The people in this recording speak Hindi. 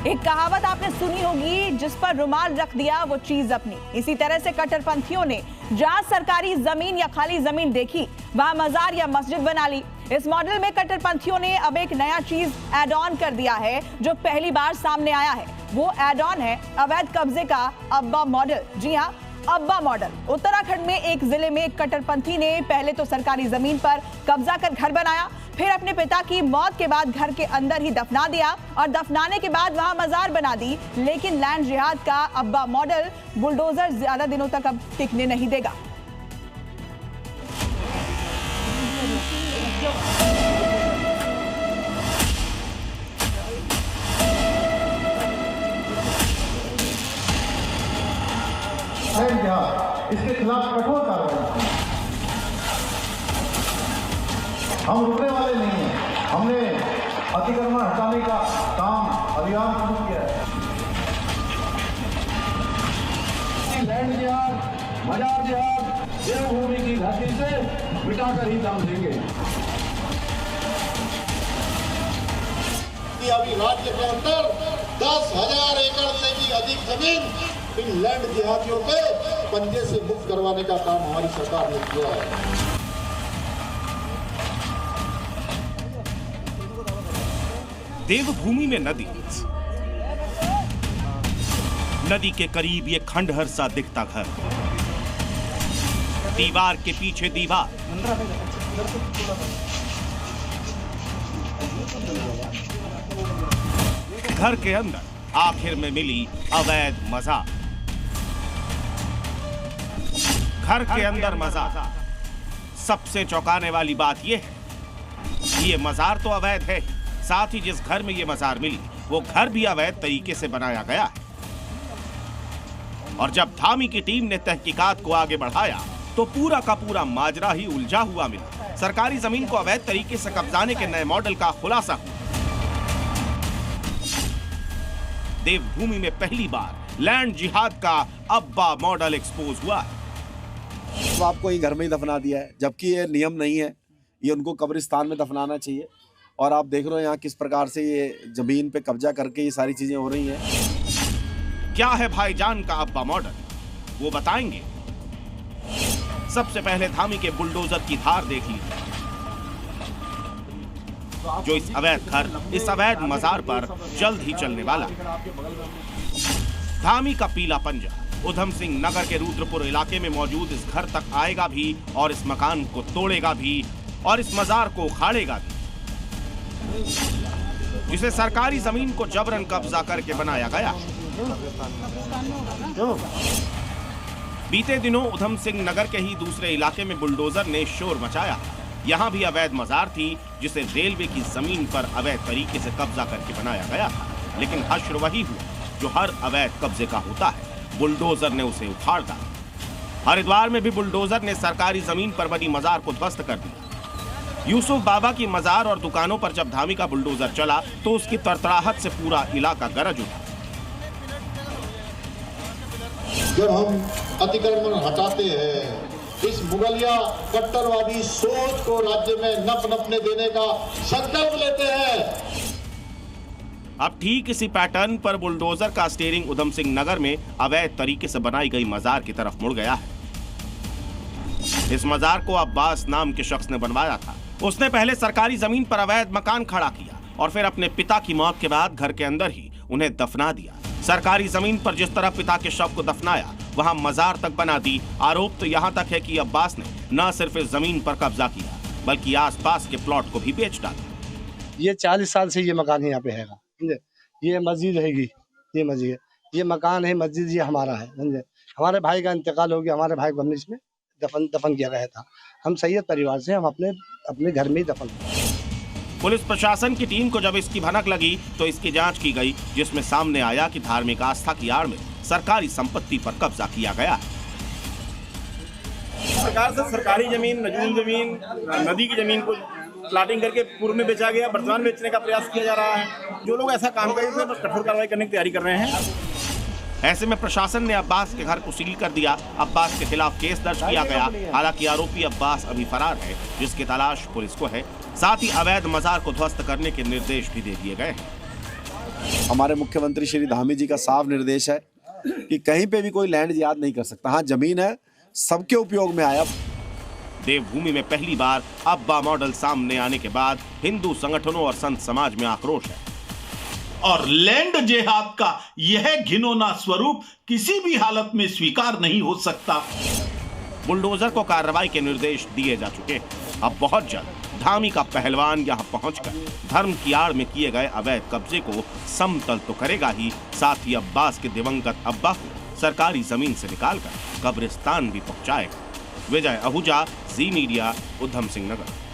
एक कहावत आपने सुनी होगी, जिस पर रुमाल रख दिया वो चीज अपनी। इसी तरह से कट्टरपंथियों ने जहां सरकारी जमीन या खाली जमीन देखी, वहां मजार या मस्जिद बना ली। इस मॉडल में कट्टरपंथियों ने अब एक नया चीज एड ऑन कर दिया है, जो पहली बार सामने आया है। वो एड ऑन है अवैध कब्जे का अब्बा मॉडल। जी हाँ, अब्बा मॉडल। उत्तराखंड में एक जिले में एक कट्टरपंथी ने पहले तो सरकारी जमीन पर कब्जा कर घर बनाया, फिर अपने पिता की मौत के बाद घर के अंदर ही दफना दिया और दफनाने के बाद वहां मजार बना दी। लेकिन लैंड जिहाद का अब्बा मॉडल बुलडोजर ज्यादा दिनों तक अब टिकने नहीं देगा। इसके खिलाफ कठोर कार्रवाई। हम रुकने वाले नहीं हैं। हमने अतिक्रमण हटाने का काम अभियान शुरू किया है। लैंड जिहाद, मजार जिहाद देवभूमि की धरती से मिटाकर ही दम देंगे। अभी राज्य के अंदर 10,000 एकड़ से भी अधिक जमीन इन लैंड जिहादियों के पंजे से मुक्त करवाने का काम हमारी सरकार ने किया है। देवभूमि में नदी के करीब ये खंडहर सा दिखता घर, दीवार के पीछे दीवार, घर के अंदर आखिर में मिली अवैध मजार। घर के अंदर मजार। सबसे चौंकाने वाली बात यह है, ये मजार तो अवैध है, साथ ही जिस घर में ये मजार मिली वो घर भी अवैध तरीके से बनाया गया है। और जब धामी की टीम ने तहकीकात को आगे बढ़ाया तो पूरा का पूरा माजरा ही उलझा हुआ मिला। सरकारी जमीन को अवैध तरीके से कब्जाने के नए मॉडल का खुलासा हुआ। देवभूमि में पहली बार लैंड जिहाद का अब्बा मॉडल एक्सपोज हुआ है। तो आपको ये घर में ही दफना दिया है, जबकि ये नियम नहीं है। ये उनको कब्रिस्तान में दफनाना चाहिए। और आप देख रहे हो यहाँ किस प्रकार से ये जमीन पे कब्जा करके ये सारी चीजें हो रही हैं। क्या है भाईजान का अब्बा मॉडल, वो बताएंगे। सबसे पहले धामी के बुलडोजर की धार देख लीजिए, जो इस अवैध घर, इस अवैध मजार पर जल्द ही चलने वाला। धामी का पीला पंजा उधम सिंह नगर के रुद्रपुर इलाके में मौजूद इस घर तक आएगा भी और इस मकान को तोड़ेगा भी और इस मजार को उखाड़ेगा भी, जिसे सरकारी जमीन को जबरन कब्जा करके बनाया गया। बीते दिनों उधम सिंह नगर के ही दूसरे इलाके में बुलडोजर ने शोर मचाया। यहाँ भी अवैध मजार थी, जिसे रेलवे की जमीन पर अवैध तरीके से कब्जा करके बनाया गया था। लेकिन हश्र वही हुआ जो हर अवैध कब्जे का होता है, बुलडोजर ने उसे उखाड़ डाला। हरिद्वार में भी बुलडोजर ने सरकारी जमीन पर बनी मजार को ध्वस्त कर दिया। यूसुफ बाबा की मजार और दुकानों पर जब धामी का बुलडोजर चला तो उसकी तरतराहट से पूरा इलाका गरज उठा। जब हम अतिक्रमण हटाते हैं, इस मुगलिया कट्टरवादी सोच को राज्य में नपने देने का संकल्प लेते हैं। अब ठीक इसी पैटर्न पर बुलडोजर का स्टीयरिंग उधम सिंह नगर में अवैध तरीके से बनाई गई मजार की तरफ मुड़ गया है। इस मजार को अब्बास नाम के शख्स ने बनवाया था। उसने पहले सरकारी जमीन पर अवैध मकान खड़ा किया और फिर अपने पिता की मौत के बाद घर के अंदर ही उन्हें दफना दिया। सरकारी जमीन पर जिस तरह पिता के शव को दफनाया, वहां मजार तक बना दी। आरोप तो यहां तक है कि अब्बास ने न सिर्फ इस जमीन पर कब्जा किया, बल्कि आसपास के प्लॉट को भी बेच डाला। ये 40 साल से ये मकान यहाँ पे है। ये मस्जिद रहेगी, ये मस्जिद, ये मकान है, मस्जिद ये हमारा है। समझे, हमारे भाई का इंतकाल हो गया, हमारे भाई को हमने इसमें दफन किया गया था। हम सैयद परिवार से, हम अपने घर में ही दफन। पुलिस प्रशासन की टीम को जब इसकी भनक लगी तो इसकी जांच की गई, जिसमें सामने आया कि धार्मिक आस्था की आड़ में सरकारी संपत्ति पर कब्जा किया गया है। सरकार से सरकारी जमीन, नजूल जमीन, नदी की जमीन को प्लाटिंग करके पूर्व में बेचा गया, वर्तमान बेचने का प्रयास किया जा रहा है। जो लोग ऐसा काम करेंगे तो कठोर कार्रवाई करने की तैयारी कर रहे हैं। ऐसे में प्रशासन ने अब्बास के घर को सील कर दिया। अब्बास के खिलाफ केस दर्ज किया गया। हालांकि आरोपी अब्बास अभी फरार है, जिसकी तलाश पुलिस को है। साथ ही अवैध मजार को ध्वस्त करने के निर्देश भी दे दिए गए हैं। हमारे मुख्यमंत्री श्री धामी जी का साफ निर्देश है कि कहीं पे भी कोई लैंड याद नहीं कर सकता। हाँ, जमीन है, सबके उपयोग में आया। देवभूमि में पहली बार अब्बा मॉडल सामने आने के बाद हिंदू संगठनों और संत समाज में आक्रोश है। और लैंड जिहाद का यह घिनौना स्वरूप किसी भी हालत में स्वीकार नहीं हो सकता। बुलडोजर को कार्रवाई के निर्देश दिए जा चुके हैं। अब बहुत जल्द धामी का पहलवान यहां पहुंचकर धर्म की आड़ में किए गए अवैध कब्जे को समतल तो करेगा ही, साथ ही अब्बास के दिवंगत अब्बा को सरकारी जमीन से निकालकर कब्रिस्तान भी पहुंचाएगा। विजय आहूजा, जी मीडिया, उधम सिंह नगर।